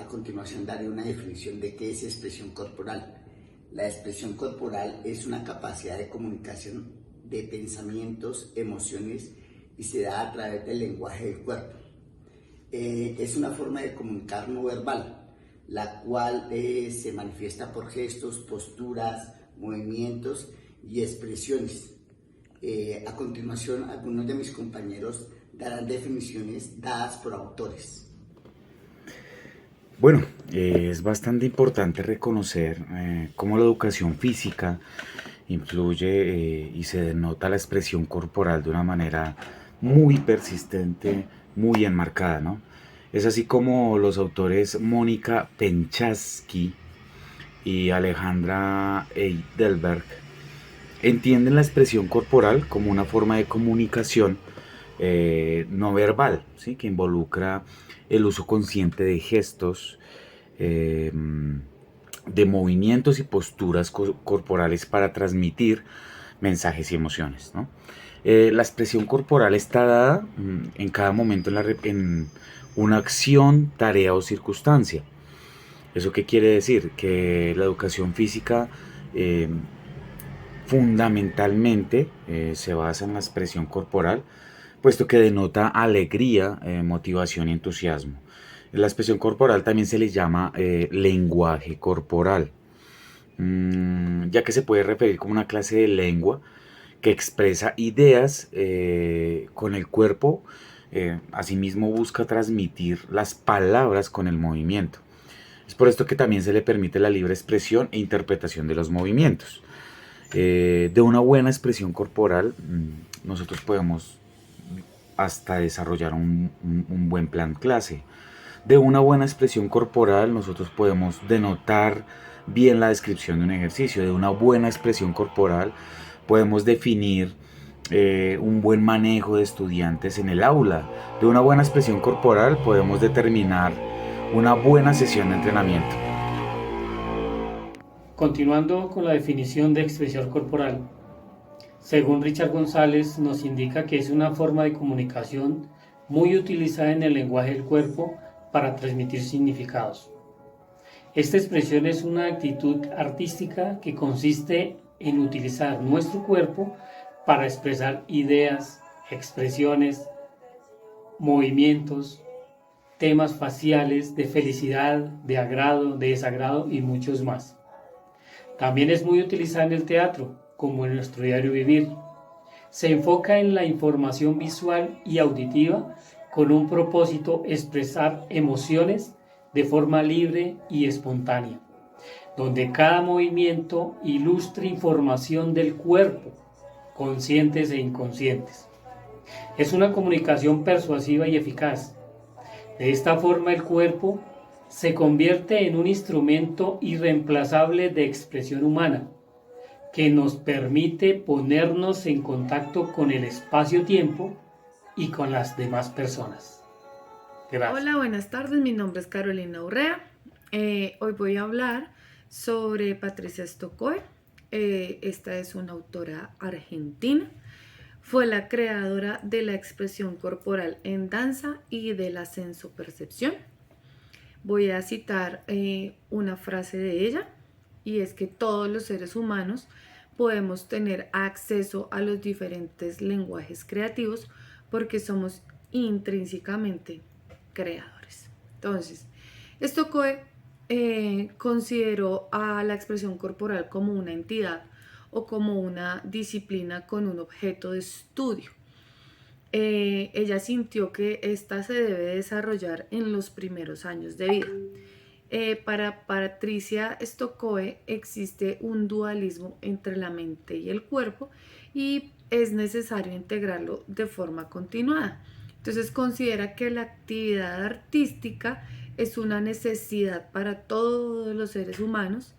A continuación daré una definición de qué es expresión corporal. La expresión corporal es una capacidad de comunicación de pensamientos, emociones y se da a través del lenguaje del cuerpo. Es una forma de comunicar no verbal, la cual se manifiesta por gestos, posturas, movimientos y expresiones. A continuación, algunos de mis compañeros darán definiciones dadas por autores. Bueno, es bastante importante reconocer cómo la educación física influye y se denota la expresión corporal de una manera muy persistente, muy enmarcada, ¿no? Es así como los autores Mónica Penchasky y Alejandra Eidelberg entienden la expresión corporal como una forma de comunicación no verbal, ¿sí? Que involucra el uso consciente de gestos, eh, de movimientos y posturas corporales para transmitir mensajes y emociones, ¿no? La expresión corporal está dada en cada momento en una acción, tarea o circunstancia. ¿Eso qué quiere decir? Que la educación física eh, fundamentalmente se basa en la expresión corporal, puesto que denota alegría, motivación y entusiasmo. La expresión corporal también se le llama lenguaje corporal, ya que se puede referir como una clase de lengua que expresa ideas con el cuerpo, asimismo busca transmitir las palabras con el movimiento. Es por esto que también se le permite la libre expresión e interpretación de los movimientos. De una buena expresión corporal, nosotros podemos hasta desarrollar un buen plan clase. De una buena expresión corporal, nosotros podemos denotar bien la descripción de un ejercicio. De una buena expresión corporal, podemos definir un buen manejo de estudiantes en el aula. De una buena expresión corporal, podemos determinar una buena sesión de entrenamiento. Continuando con la definición de expresión corporal, según Richard González, nos indica que es una forma de comunicación muy utilizada en el lenguaje del cuerpo para transmitir significados. Esta expresión es una actitud artística que consiste en utilizar nuestro cuerpo para expresar ideas, expresiones, movimientos, temas faciales de felicidad, de agrado, de desagrado y muchos más. También es muy utilizada en el teatro, como en nuestro diario vivir. Se enfoca en la información visual y auditiva con un propósito: expresar emociones de forma libre y espontánea, donde cada movimiento ilustre información del cuerpo, conscientes e inconscientes. Es una comunicación persuasiva y eficaz. De esta forma el cuerpo se convierte en un instrumento irreemplazable de expresión humana, que nos permite ponernos en contacto con el espacio-tiempo y con las demás personas. Gracias. Hola, buenas tardes, mi nombre es Carolina Urrea. Hoy voy a hablar sobre Patricia Stokoe. Esta es una autora argentina. Fue la creadora de la expresión corporal en danza y de la sensopercepción. Voy a citar una frase de ella, y es que todos los seres humanos podemos tener acceso a los diferentes lenguajes creativos porque somos intrínsecamente creadores. Entonces, Stokoe consideró a la expresión corporal como una entidad o como una disciplina con un objeto de estudio. Ella sintió que esta se debe desarrollar en los primeros años de vida. Para Patricia Stokoe existe un dualismo entre la mente y el cuerpo y es necesario integrarlo de forma continuada. Entonces considera que la actividad artística es una necesidad para todos los seres humanos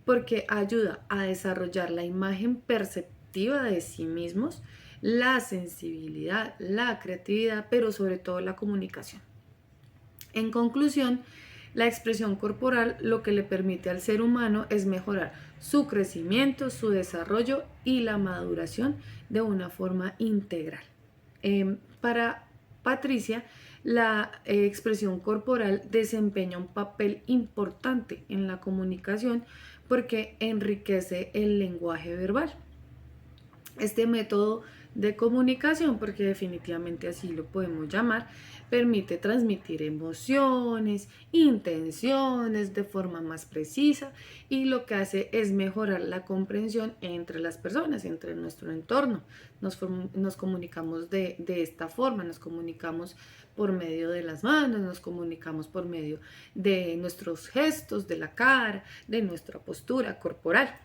porque ayuda a desarrollar la imagen perceptiva de sí mismos, la sensibilidad, la creatividad, pero sobre todo la comunicación. En conclusión, la expresión corporal lo que le permite al ser humano es mejorar su crecimiento, su desarrollo y la maduración de una forma integral. Para Patricia, la expresión corporal desempeña un papel importante en la comunicación porque enriquece el lenguaje verbal. Este método de comunicación, porque definitivamente así lo podemos llamar, permite transmitir emociones, intenciones de forma más precisa, y lo que hace es mejorar la comprensión entre las personas, entre nuestro entorno. Nos comunicamos de esta forma, nos comunicamos por medio de las manos, nos comunicamos por medio de nuestros gestos, de la cara, de nuestra postura corporal.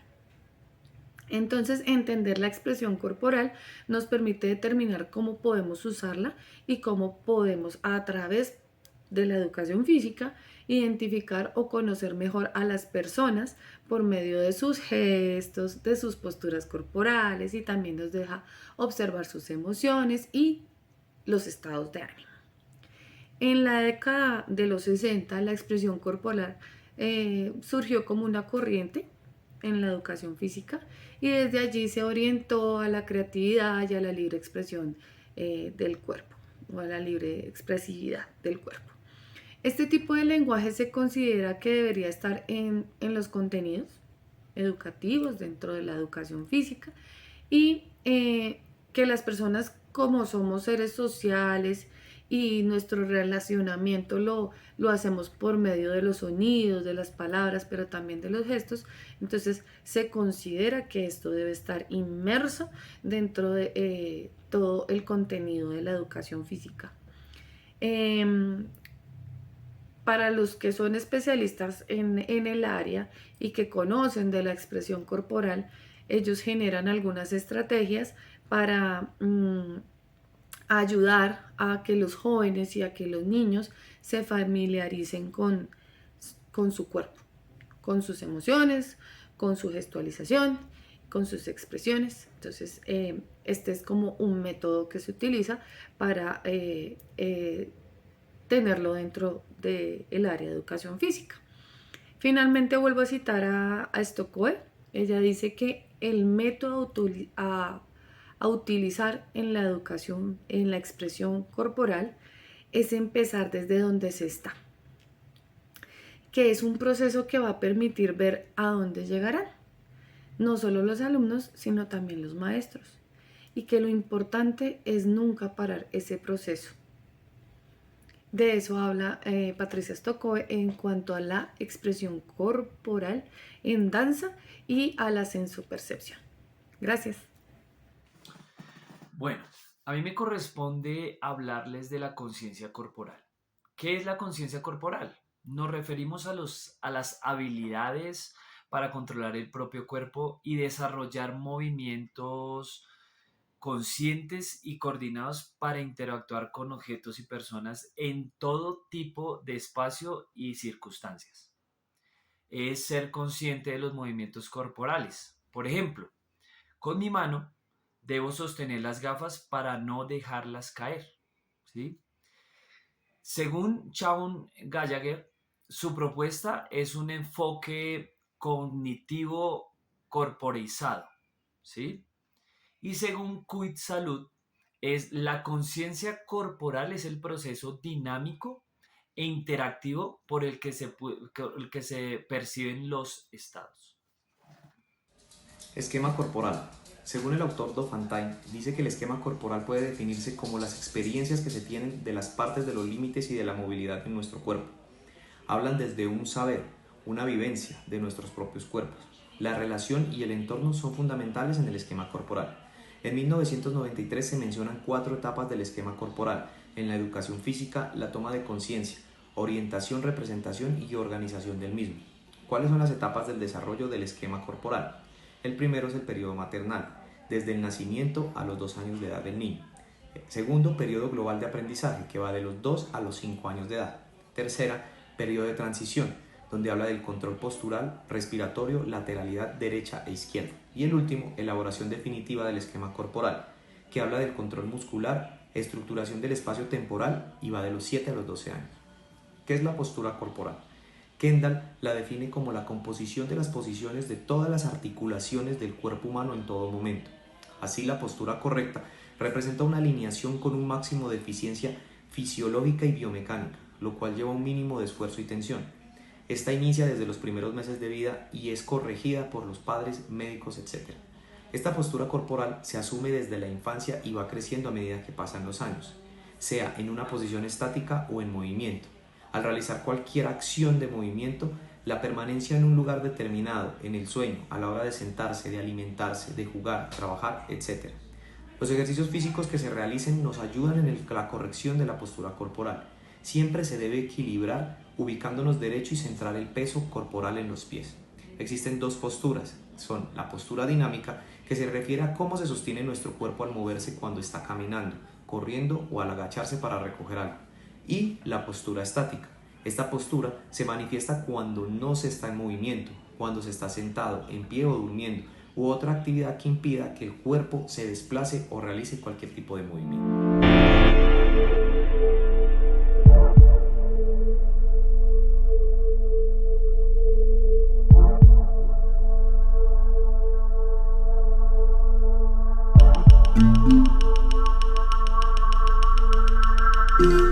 Entonces, entender la expresión corporal nos permite determinar cómo podemos usarla y cómo podemos, a través de la educación física, identificar o conocer mejor a las personas por medio de sus gestos, de sus posturas corporales, y también nos deja observar sus emociones y los estados de ánimo. En la década de los 60, la expresión corporal surgió como una corriente en la educación física, y desde allí se orientó a la creatividad y a la libre expresión del cuerpo, o a la libre expresividad del cuerpo. Este tipo de lenguaje se considera que debería estar en los contenidos educativos dentro de la educación física, y que las personas, como somos seres sociales y nuestro relacionamiento lo hacemos por medio de los sonidos, de las palabras, pero también de los gestos, entonces se considera que esto debe estar inmerso dentro de todo el contenido de la educación física. Para los que son especialistas en el área y que conocen de la expresión corporal, ellos generan algunas estrategias para ayudar a que los jóvenes y a que los niños se familiaricen con su cuerpo, con sus emociones, con su gestualización, con sus expresiones. Entonces, este es como un método que se utiliza para tenerlo dentro del área de educación física. Finalmente vuelvo a citar a Stockoe. Ella dice que el método a utilizar en la educación, en la expresión corporal, es empezar desde donde se está, que es un proceso que va a permitir ver a dónde llegarán, no solo los alumnos, sino también los maestros, y que lo importante es nunca parar ese proceso. De eso habla Patricia Stockoe en cuanto a la expresión corporal en danza y a la sensopercepción. Gracias. Bueno, a mí me corresponde hablarles de la conciencia corporal. ¿Qué es la conciencia corporal? Nos referimos a las habilidades para controlar el propio cuerpo y desarrollar movimientos conscientes y coordinados para interactuar con objetos y personas en todo tipo de espacio y circunstancias. Es ser consciente de los movimientos corporales. Por ejemplo, con mi mano debo sostener las gafas para no dejarlas caer, ¿sí? Según Shaun Gallagher, su propuesta es un enfoque cognitivo corporizado, ¿sí? Y según Kuit Salud, la conciencia corporal es el proceso dinámico e interactivo por el que se perciben los estados. Esquema corporal. Según el autor Do Fontaine, dice que el esquema corporal puede definirse como las experiencias que se tienen de las partes de los límites y de la movilidad en nuestro cuerpo. Hablan desde un saber, una vivencia de nuestros propios cuerpos. La relación y el entorno son fundamentales en el esquema corporal. En 1993 se mencionan 4 etapas del esquema corporal. En la educación física, la toma de conciencia, orientación, representación y organización del mismo. ¿Cuáles son las etapas del desarrollo del esquema corporal? El primero es el periodo maternal, desde el nacimiento a los 2 años de edad del niño. Segundo, periodo global de aprendizaje, que va de los 2 a los 5 años de edad. Tercera, periodo de transición, donde habla del control postural, respiratorio, lateralidad derecha e izquierda. Y el último, elaboración definitiva del esquema corporal, que habla del control muscular, estructuración del espacio temporal y va de los 7 a los 12 años. ¿Qué es la postura corporal? Kendall la define como la composición de las posiciones de todas las articulaciones del cuerpo humano en todo momento. Así, la postura correcta representa una alineación con un máximo de eficiencia fisiológica y biomecánica, lo cual lleva un mínimo de esfuerzo y tensión. Esta inicia desde los primeros meses de vida y es corregida por los padres, médicos, etc. Esta postura corporal se asume desde la infancia y va creciendo a medida que pasan los años, sea en una posición estática o en movimiento. Al realizar cualquier acción de movimiento, la permanencia en un lugar determinado, en el sueño, a la hora de sentarse, de alimentarse, de jugar, trabajar, etc. Los ejercicios físicos que se realicen nos ayudan en la corrección de la postura corporal. Siempre se debe equilibrar ubicándonos derecho y centrar el peso corporal en los pies. Existen dos posturas, son la postura dinámica, que se refiere a cómo se sostiene nuestro cuerpo al moverse cuando está caminando, corriendo o al agacharse para recoger algo, y la postura estática. Esta postura se manifiesta cuando no se está en movimiento, cuando se está sentado, en pie o durmiendo, u otra actividad que impida que el cuerpo se desplace o realice cualquier tipo de movimiento. Thank you.